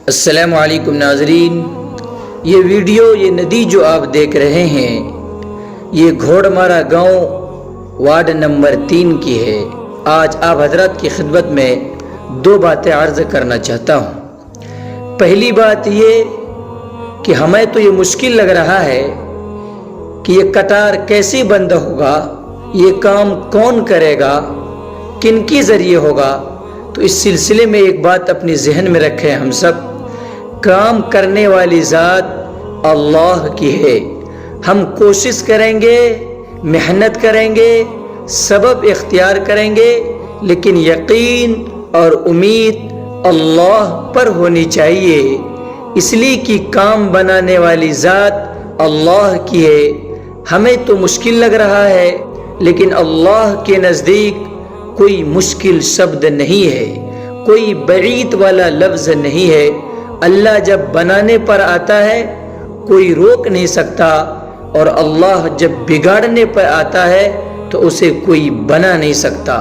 السلام علیکم ناظرین، یہ ندی جو آپ دیکھ رہے ہیں یہ گھوڑمارا گاؤں وارڈ نمبر 3 کی ہے۔ آج آپ حضرات کی خدمت میں 2 باتیں عرض کرنا چاہتا ہوں۔ پہلی بات یہ کہ ہمیں تو یہ مشکل لگ رہا ہے کہ یہ قطار کیسے بند ہوگا، یہ کام کون کرے گا، کن کے ذریعے ہوگا۔ تو اس سلسلے میں ایک بات اپنے ذہن میں رکھیں، ہم سب کام کرنے والی ذات اللہ کی ہے۔ ہم کوشش کریں گے، محنت کریں گے، سبب اختیار کریں گے، لیکن یقین اور امید اللہ پر ہونی چاہیے، اس لیے کہ کام بنانے والی ذات اللہ کی ہے۔ ہمیں تو مشکل لگ رہا ہے، لیکن اللہ کے نزدیک کوئی مشکل شبد نہیں ہے، کوئی بعید والا لفظ نہیں ہے۔ اللہ جب بنانے پر آتا ہے کوئی روک نہیں سکتا، اور اللہ جب بگاڑنے پر آتا ہے تو اسے کوئی بنا نہیں سکتا۔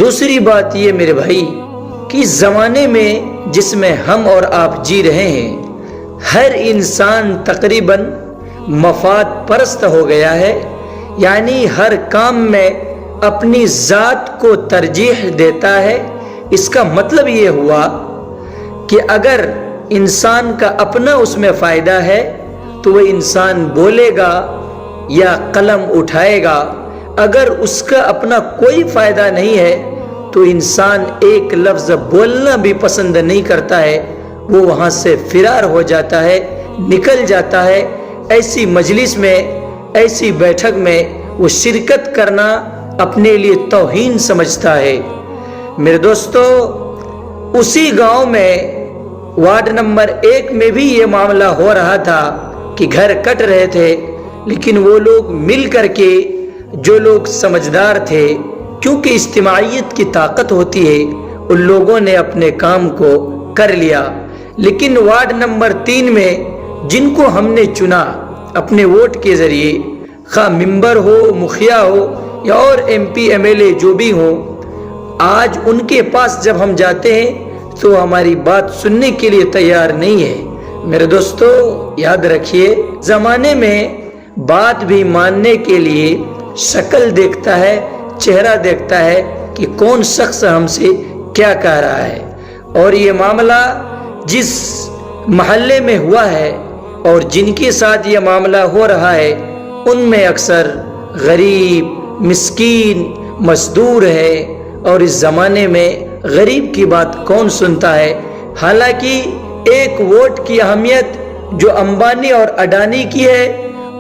دوسری بات یہ میرے بھائی کہ زمانے میں جس میں ہم اور آپ جی رہے ہیں، ہر انسان تقریباً مفاد پرست ہو گیا ہے، یعنی ہر کام میں اپنی ذات کو ترجیح دیتا ہے۔ اس کا مطلب یہ ہوا کہ اگر انسان کا اپنا اس میں فائدہ ہے تو وہ انسان بولے گا یا قلم اٹھائے گا، اگر اس کا اپنا کوئی فائدہ نہیں ہے تو انسان ایک لفظ بولنا بھی پسند نہیں کرتا ہے، وہ وہاں سے فرار ہو جاتا ہے، نکل جاتا ہے۔ ایسی مجلس میں، ایسی بیٹھک میں وہ شرکت کرنا اپنے لیے توہین سمجھتا ہے۔ میرے دوستو، اسی گاؤں میں وارڈ نمبر 1 میں بھی یہ معاملہ ہو رہا تھا کہ گھر کٹ رہے تھے، لیکن وہ لوگ مل کر کے، جو لوگ سمجھدار تھے، کیونکہ اجتماعیت کی طاقت ہوتی ہے، ان لوگوں نے اپنے کام کو کر لیا۔ لیکن وارڈ نمبر 3 میں جن کو ہم نے چنا اپنے ووٹ کے ذریعے، خواہ ممبر ہو، مکھیا ہو یا اور MP MLA جو بھی ہوں، آج ان کے پاس جب ہم جاتے ہیں تو ہماری بات سننے کے لیے تیار نہیں ہے۔ میرے دوستو یاد رکھیے، زمانے میں بات بھی ماننے کے لیے شکل دیکھتا ہے، چہرہ دیکھتا ہے کہ کون شخص ہم سے کیا کہہ رہا ہے۔ اور یہ معاملہ جس محلے میں ہوا ہے اور جن کے ساتھ یہ معاملہ ہو رہا ہے، ان میں اکثر غریب، مسکین، مزدور ہے، اور اس زمانے میں غریب کی بات کون سنتا ہے؟ حالانکہ ایک ووٹ کی اہمیت جو امبانی اور اڈانی کی ہے،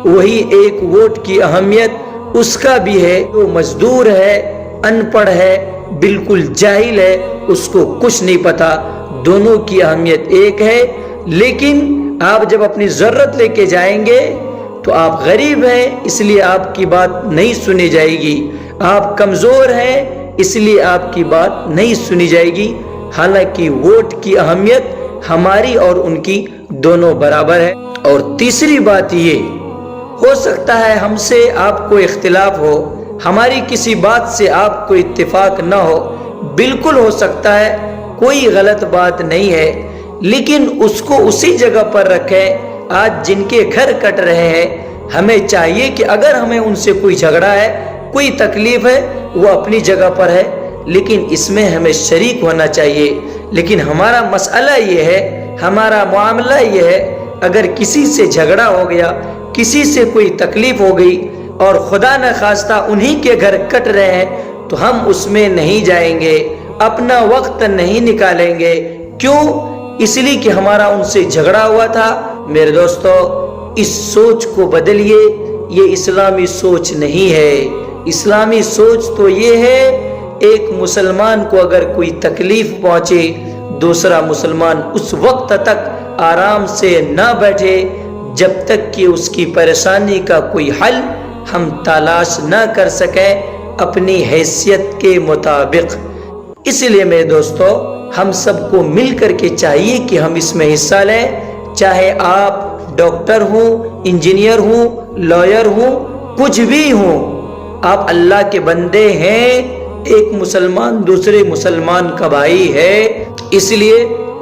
وہی ایک ووٹ کی اہمیت اس کا بھی ہے جو مزدور ہے، ان پڑھ ہے، بالکل جاہل ہے، اس کو کچھ نہیں پتا۔ دونوں کی اہمیت ایک ہے، لیکن آپ جب اپنی ضرورت لے کے جائیں گے تو آپ غریب ہیں، اس لیے آپ کی بات نہیں سنی جائے گی۔ آپ کمزور ہیں، اس لیے آپ کی بات نہیں سنی جائے گی۔ حالانکہ ووٹ کی اہمیت ہماری اور ان کی دونوں برابر ہے۔ اور تیسری بات یہ ہو سکتا ہے ہم سے آپ کو اختلاف ہو، ہماری کسی بات سے آپ کو اتفاق نہ ہو، بالکل ہو سکتا ہے، کوئی غلط بات نہیں ہے، لیکن اس کو اسی جگہ پر رکھیں۔ آج جن کے گھر کٹ رہے ہیں، ہمیں چاہیے کہ اگر ہمیں ان سے کوئی جھگڑا ہے، کوئی تکلیف ہے، وہ اپنی جگہ پر ہے، لیکن اس میں ہمیں شریک ہونا چاہیے۔ لیکن ہمارا مسئلہ یہ ہے، ہمارا معاملہ یہ ہے، اگر کسی سے جھگڑا ہو گیا، کسی سے کوئی تکلیف ہو گئی اور خدا نہ خواستہ انہی کے گھر کٹ رہے ہیں، تو ہم اس میں نہیں جائیں گے، اپنا وقت نہیں نکالیں گے۔ کیوں؟ اس لیے کہ ہمارا ان سے جھگڑا ہوا تھا۔ میرے دوستو، اس سوچ کو بدلیے، یہ اسلامی سوچ نہیں ہے۔ اسلامی سوچ تو یہ ہے، ایک مسلمان کو اگر کوئی تکلیف پہنچے، دوسرا مسلمان اس وقت تک آرام سے نہ بیٹھے جب تک کہ اس کی پریشانی کا کوئی حل ہم تلاش نہ کر سکیں اپنی حیثیت کے مطابق۔ اس لیے میرے دوستو، ہم سب کو مل کر کے چاہیے کہ ہم اس میں حصہ لیں، چاہے آپ ڈاکٹر ہوں، انجینئر ہوں، لائر ہوں، کچھ بھی ہوں، آپ اللہ کے بندے ہیں۔ ایک مسلمان دوسرے مسلمان کا بھائی ہے، اس لیے